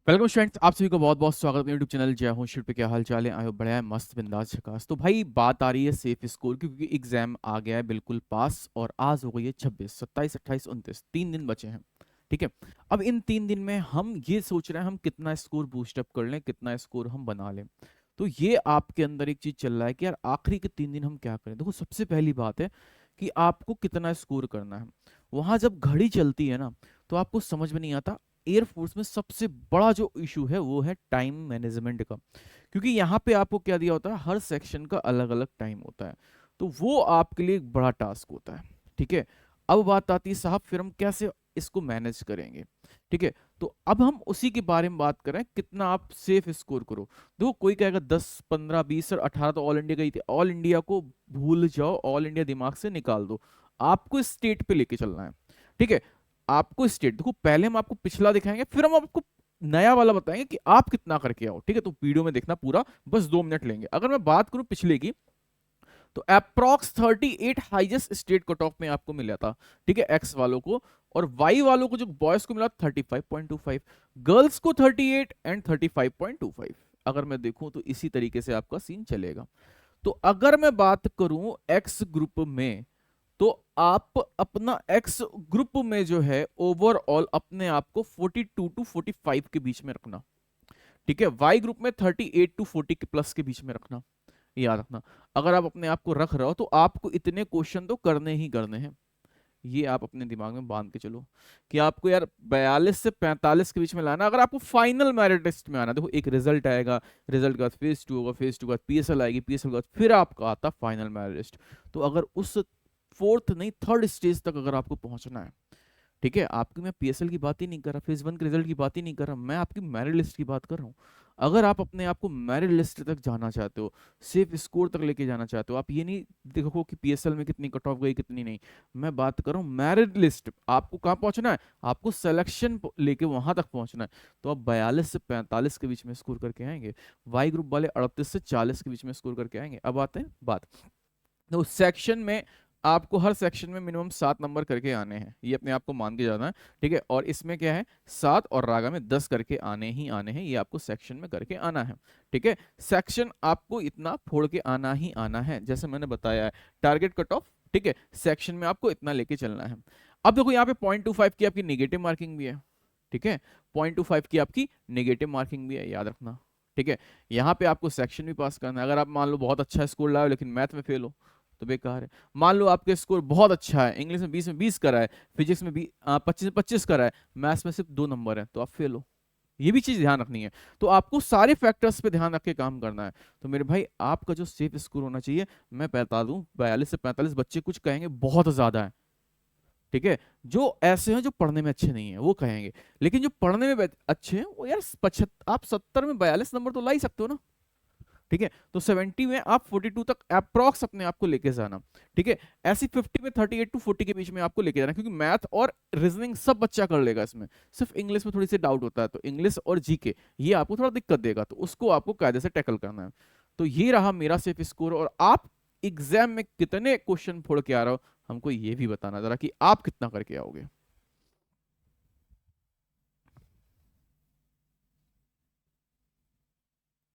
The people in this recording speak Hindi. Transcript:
वेलकम स्टूडेंट्स, आप सभी को बहुत बहुत स्वागत है यूट्यूब चैनल जय हो शिल्प पे। क्या हाल चाल है? आयो बढ़िया है, मस्त बिंदास झकास। तो भाई बात आ रही है सेफ स्कोर की, क्योंकि एग्जाम आ गया है बिल्कुल पास और आज हो गई है 26, 27, 28, 29, 3 दिन बचे हैं। ठीक है। अब इन 3 दिन में हम ये सोच रहे हैं हम कितना स्कोर बूस्टअप कर लें, कितना स्कोर हम बना लें। तो ये आपके अंदर एक चीज चल रहा है कि यार आखिरी के 3 दिन हम क्या करें। देखो, सबसे पहली बात है कि आपको कितना स्कोर करना है। वहां जब घड़ी चलती है ना, तो आपको समझ में नहीं आता। एयरफोर्स में सबसे बड़ा जो इशू है वो है टाइम मैनेजमेंट का, क्योंकि यहाँ पे आपको क्या दिया होता है, हर सेक्शन का अलग अलग टाइम होता है। तो वो आपके लिए एक बड़ा टास्क होता है। ठीक है। अब बात आती है साहब, फिर हम कैसे इसको मैनेज करेंगे। ठीक है। तो अब हम उसी के बारे में बात करें, कितना आप सेफ स्कोर करो। देखो, कोई कहेगा 10, 15, 20 और 18 तो ऑल इंडिया गई थी। ऑल इंडिया को भूल जाओ, ऑल इंडिया दिमाग से निकाल दो। आपको स्टेट पे लेके चलना है। ठीक है। आपको स्टेट देखो, पहले हम आपको पिछला दिखाएंगे, फिर हम आपको नया वाला बताएंगे कि आप कितना करके आओ। ठीक है। तो वीडियो में देखना पूरा, बस 2 मिनट लेंगे। अगर मैं बात करूं पिछले की, तो approx 38 highest state cut off में आपको मिला था। ठीक है, एक्स वालों को। और वाई वालों को, जो बॉयज को मिला 35.25, गर्ल्स को 38 एंड 35.25। अगर मैं देखूं तो इसी तरीके से आपका सीन चलेगा। तो अगर मैं बात करूं एक्स ग्रुप में, तो आप अपना एक्स ग्रुप में जो है ओवरऑल अपने आप को 42 टू 45 के बीच में रखना। ठीक है। वाई ग्रुप में 38 टू 40 के प्लस के बीच में रखना। याद रखना, अगर आप अपने आप को रख रहे हो तो आपको इतने क्वेश्चन तो करने ही करने हैं। ये आप अपने दिमाग में बांध के चलो कि आपको यार 42 से 45 के बीच में लाना। अगर आपको फाइनल मेरिट लिस्ट में आना, देखो एक रिजल्ट आएगा, रिजल्ट के बाद फेज 2 होगा, फेज 2 के बाद पीएसएल आएगी, पीएसएल के बाद फिर आपका आता फाइनल मेरिट लिस्ट। तो अगर उस फोर्थ नहीं थर्ड स्टेज तक अगर आपको पहुंचना है, ठीक है, आपकी मैं पीएसएल की बात ही नहीं कर रहा, फेज 1 के रिजल्ट की बात ही नहीं कर रहा, मैं आपकी मेरिट लिस्ट की बात कर रहा हूँ। अगर आप अपने आप को मेरिट लिस्ट तक जाना चाहते हो, सेफ स्कोर तक लेके जाना चाहते हो, आप ये नहीं देखो कि पीएसएल में कितनी कट ऑफ गई कितनी नहीं। मैं बात कर रहा हूँ मेरिट लिस्ट। आपको कहाँ पहुंचना है? आपको सिलेक्शन लेके वहां तक पहुंचना है। तो आप 42 से 45 के बीच में स्कोर करके आएंगे। वाई ग्रुप वाले 38 से 40 के बीच में स्कोर करके आएंगे। अब आते हैं बात, तो सेक्शन में आपको हर सेक्शन में मिनिमम 7 नंबर करके आने हैं, ये अपने आप को मान के जाना है। ठीक है। और इसमें क्या है, 7 और रागा में 10 करके आने ही आने हैं, ये आपको सेक्शन में करके आना है। ठीक है। सेक्शन आपको इतना फोड़ के आना ही आना है, जैसे मैंने बताया है टारगेट कट ऑफ। ठीक है। सेक्शन में आपको इतना लेके चलना है। अब देखो, यहाँ पे 0.25 की आपकी नेगेटिव मार्किंग भी है। ठीक है। 0.25 की आपकी नेगेटिव मार्किंग भी है, याद रखना। ठीक है। यहाँ पे आपको सेक्शन भी पास करना है। अगर आप मान लो बहुत अच्छा स्कोर लाए हो लेकिन मैथ में फेल हो, तो बेकार है। मान लो आपके स्कोर बहुत अच्छा है, इंग्लिश में 20 में 20 करा है, फिजिक्स में 25 में 25 करा है, मैथ्स में सिर्फ 2 नंबर है, तो आप फेल हो। ये भी चीज ध्यान रखनी है। तो आपको सारे फैक्टर्स पे ध्यान रख के काम करना है। तो मेरे भाई, आपका जो सेफ स्कोर होना चाहिए, मैं बता दूं, 42 से 45। बच्चे कुछ कहेंगे बहुत ज्यादा है। ठीक है। जो ऐसे हैं जो पढ़ने में अच्छे नहीं है वो कहेंगे, लेकिन जो पढ़ने में अच्छे हैं वो यार 75, आप 70 में 42 नंबर तो ला ही सकते हो ना। ठीक है। तो 70 में आप 42 तक अप्रॉक्स अपने आप को लेके जाना। ठीक है। ऐसी 50 में 38 टू 40 के बीच में आपको लेके जाना, क्योंकि मैथ और रीजनिंग सब बच्चा कर लेगा इसमें। सिर्फ इंग्लिश में थोड़ी सी डाउट होता है, तो इंग्लिश और जीके ये आपको थोड़ा दिक्कत देगा, तो उसको आपको कायदे से टैकल करना है। तो ये रहा मेरा सेफ स्कोर। और आप एग्जाम में कितने क्वेश्चन फोड़ के आ रहे हो, हमको ये भी बताना जरा कि आप कितना करके आओगे।